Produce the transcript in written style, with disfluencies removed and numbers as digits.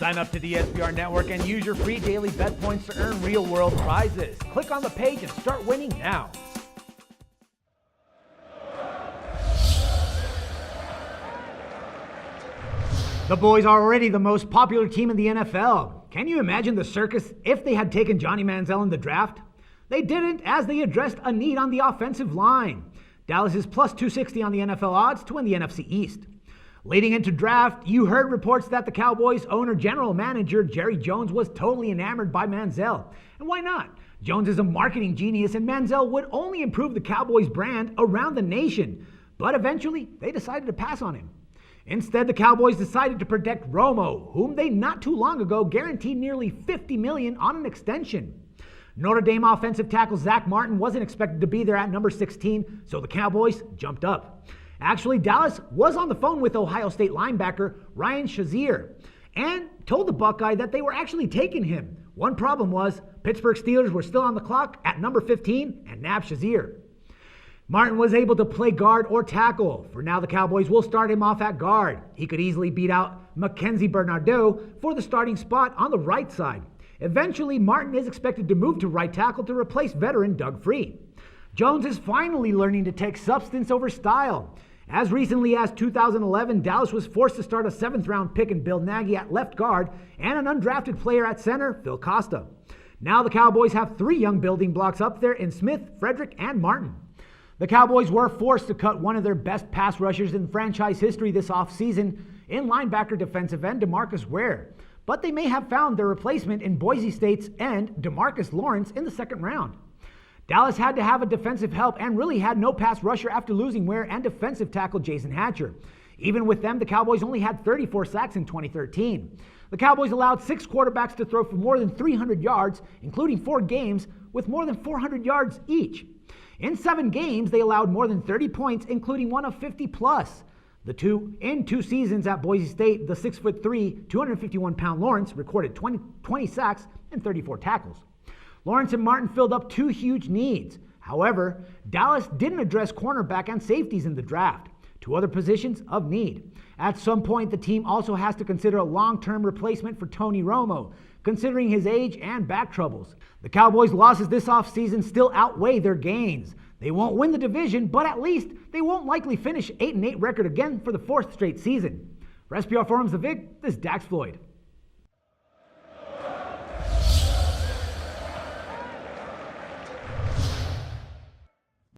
Sign up to the SBR Network and use your free daily bet points to earn real-world prizes. Click on the page and start winning now. The boys are already the most popular team in the NFL. Can you imagine the circus if they had taken Johnny Manziel in the draft? They didn't, as they addressed a need on the offensive line. Dallas is plus 260 on the NFL odds to win the NFC East. Leading into draft, you heard reports that the Cowboys owner general manager Jerry Jones was totally enamored by Manziel. And why not? Jones is a marketing genius and Manziel would only improve the Cowboys brand around the nation. But eventually, they decided to pass on him. Instead, the Cowboys decided to protect Romo, whom they not too long ago guaranteed nearly $50 million on an extension. Notre Dame offensive tackle Zach Martin wasn't expected to be there at number 16, so the Cowboys jumped up. Actually, Dallas was on the phone with Ohio State linebacker Ryan Shazier and told the Buckeye that they were actually taking him. One problem was Pittsburgh Steelers were still on the clock at number 15 and nabbed Shazier. Martin was able to play guard or tackle. For now, the Cowboys will start him off at guard. He could easily beat out Mackenzie Bernardo for the starting spot on the right side. Eventually, Martin is expected to move to right tackle to replace veteran Doug Free. Jones is finally learning to take substance over style. As recently as 2011, Dallas was forced to start a 7th-round pick in Bill Nagy at left guard and an undrafted player at center, Phil Costa. Now the Cowboys have 3 young building blocks up there in Smith, Frederick, and Martin. The Cowboys were forced to cut one of their best pass rushers in franchise history this offseason in linebacker defensive end DeMarcus Ware. But they may have found their replacement in Boise State's end DeMarcus Lawrence in the 2nd round. Dallas had to have a defensive help and really had no pass rusher after losing Ware and defensive tackle Jason Hatcher. Even with them, the Cowboys only had 34 sacks in 2013. The Cowboys allowed 6 quarterbacks to throw for more than 300 yards, including 4 games with more than 400 yards each. In 7 games, they allowed more than 30 points, including one of 50+. In 2 seasons at Boise State, the 6'3", 251-pound Lawrence recorded 20 sacks and 34 tackles. Lawrence and Martin filled up 2 huge needs. However, Dallas didn't address cornerback and safeties in the draft, 2 other positions of need. At some point, the team also has to consider a long-term replacement for Tony Romo, considering his age and back troubles. The Cowboys' losses this offseason still outweigh their gains. They won't win the division, but at least they won't likely finish 8-8 record again for the 4th straight season. For SPR Forums The Vig, this is Dax Floyd.